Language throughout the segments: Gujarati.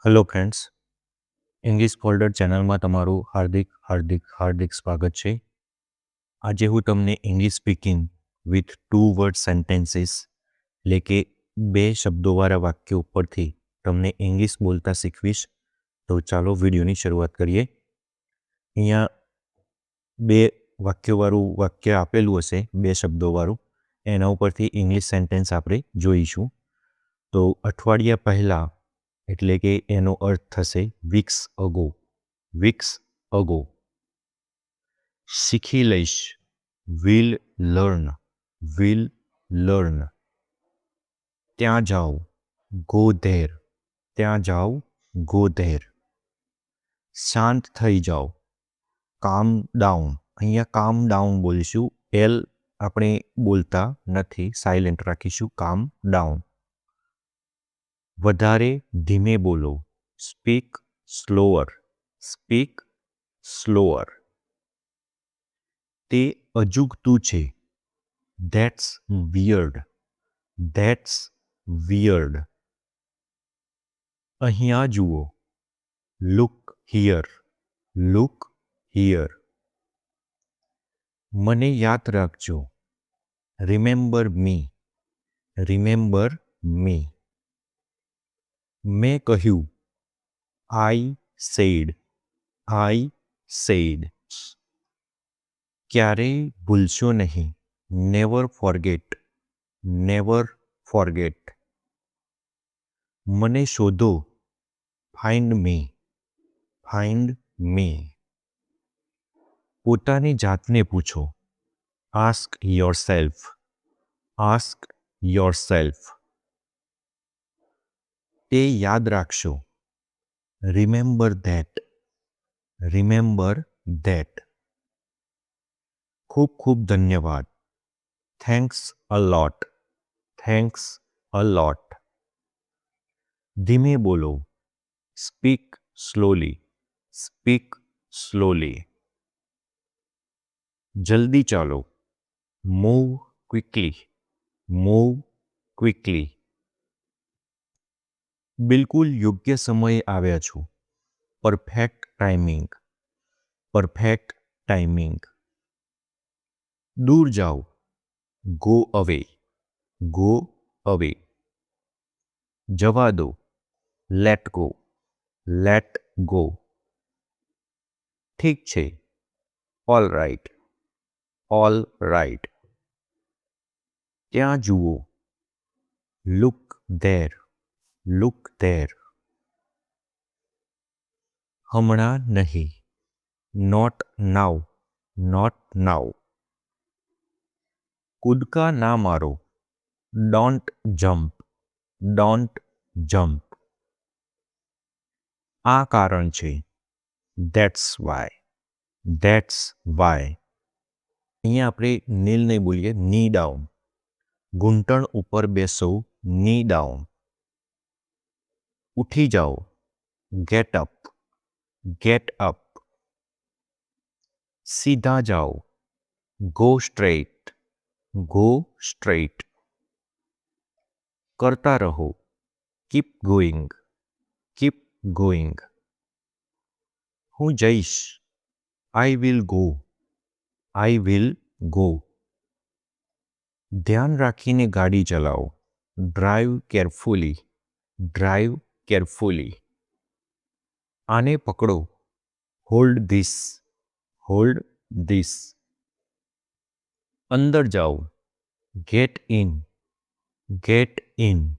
હેલો ફ્રેન્ડ્સ, ઇંગ્લિશ ફોલ્ડર ચેનલમાં તમારું હાર્દિક હાર્દિક હાર્દિક સ્વાગત છે. આજે હું તમને English speaking with 2 word sentences એટલે કે 2 શબ્દોવાળા વાક્યો ઉપરથી તમને ઇંગ્લિશ બોલતા શીખવીશ. તો ચાલો વિડીયોની શરૂઆત કરીએ. અહીંયા 2 વાક્યોવાળું વાક્ય આપેલું હશે, 2 શબ્દોવાળું. એના ઉપરથી ઇંગ્લિશ સેન્ટેન્સ આપણે જોઈશું. તો અઠવાડિયા પહેલાં એટલે કે એનો અર્થ થશે વીક્સ અગો. Weeks ago. શીખી લઈશ, વિલ લર્ન. Will learn. ત્યાં જાઓ, ગો ધેર. ત્યાં જાઓ, ગો ધેર. શાંત થઈ જાઓ, કામ ડાઉન. અહીંયા કામ ડાઉન બોલીશું. એલ આપણે બોલતા નથી, સાયલેન્ટ રાખીશું. કામ ડાઉન. વધારે ધીમે બોલો, સ્પીક સ્લોઅર. Speak slower. તે અજુગતું છે, ધેટ્સ વિયર્ડ. That's weird. અહીંયા જુઓ, લુક હિયર. Look here. મને યાદ રાખજો, રિમેમ્બર મી. રિમેમ્બર મી. મેં કહ્યું, આઈ સેડ. I said. ક્યારેય ભૂલશો નહીં, નેવર ફોરગેટ. Never forget. મને શોધો, ફાઇન્ડ મી. ફાઇન્ડ મી. પોતાની જાતને પૂછો, આસ્ક યોરસેલ્ફ. Ask yourself. તે યાદ રાખશો, રિમેમ્બર ધેટ. Remember that. ખૂબ ખૂબ ધન્યવાદ, થેન્ક્સ અ લોટ. થેન્ક્સ અ લોટ. ધીમે બોલો, સ્પીક સ્લોલી. Speak slowly. જલ્દી ચાલો, મૂવ ક્વિકલી. Move quickly. બિલકુલ યોગ્ય સમયે આવ્યા છો, પરફેક્ટ ટાઈમિંગ. Perfect timing. દૂર જાઓ, ગો અવે. ગો અવે. જવા દો, લેટ ગો. Let go. ઠીક છે, ઓલ રાઈટ. All right. ત્યાં જુઓ, લુક ધેર. Look there. હમણાં નહીં, નોટ નાઉ. નોટ નાઉ. કૂદકા ના મારો, ડોન્ટ જમ્પ. Don't jump. આ કારણ છે, ધેટ્સ વાય. That's why. અહીંયા આપણે નીલ નહીં બોલીએ, ની ડાઉન. ઘૂંટણ ઉપર બેસો, ની ડાઉન. ઉઠી જાઓ, ગેટ અપ. Get up. સીધા જાઓ, ગો સ્ટ્રેટ. Go straight. કરતા રહો, કીપ ગોઈંગ. Keep going. હું જઈશ, I will go. I will go. ધ્યાન રાખીને ગાડી ચલાવો, ડ્રાઈવ કેરફુલી. Drive carefully. આને પકડો, હોલ્ડ ધીસ. Hold this. અંદર જાઓ, ગેટ ઇન. Get in.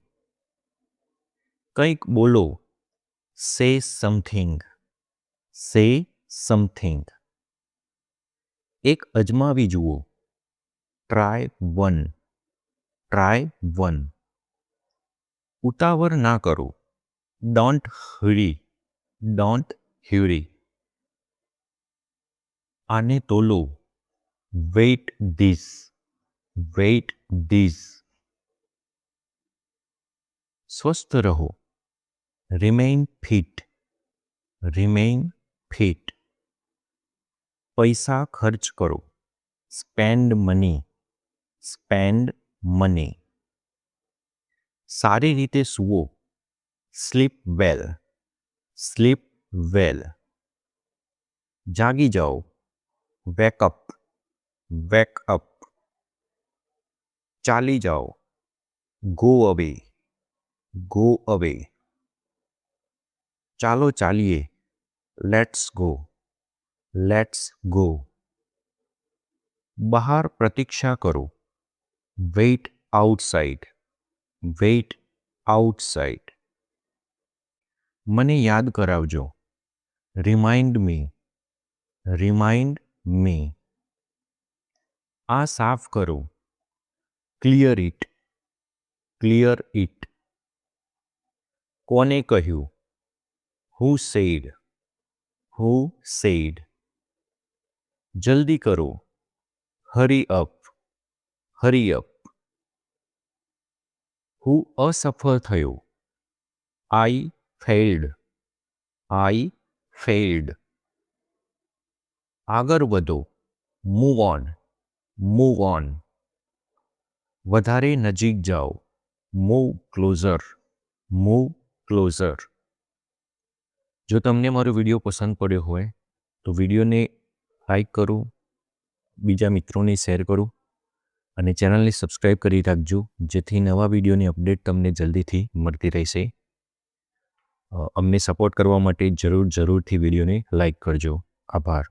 કંઈક બોલો, સે સમથિંગ. Say something. એક અજમાવી જુઓ, ટ્રાય વન. Try one. ઉતાવળ ના કરો, ડોન્ટ હરી. Don't hurry. આને તોલો, વેઇટ ધીસ. Wait this. સ્વસ્થ રહો, રિમેઇન ફિટ. Remain fit. પૈસા ખર્ચ કરો, સ્પેન્ડ મની. Spend money. સારી રીતે સૂવો, સ્લીપ વેલ. Slip well. જાગી જાઓ. Wake up. Wake up. ચાલી જાઓ. Go away. Go away. ચાલો ચાલીએ. Let's go. Let's go. બહાર પ્રતીક્ષા કરો. Wait outside. Wait outside. મને યાદ કરાવજો. Remind me. Remind me. આ સાફ કરો. Clear it. Clear it. કોને કહ્યું? Who said. Who said. જલ્દી કરો. Hurry up. Hurry up. હું અસફળ થયો. I failed. I failed. આગળ વધો. Move on. Move on. વધારે નજીક જાઓ. Move closure. Move closure. જો તમને મારો વિડીયો પસંદ પડ્યો હોય તો વિડીયોને લાઈક કરો, બીજા મિત્રોને શેર કરો અને ચેનલને સબસ્ક્રાઈબ કરી રાખજો, જેથી નવા વિડીયોની અપડેટ તમને જલ્દીથી મળતી રહેશે. અમને સપોર્ટ કરવા માટે જરૂરથી વિડીયોને લાઈક કરજો. આભાર.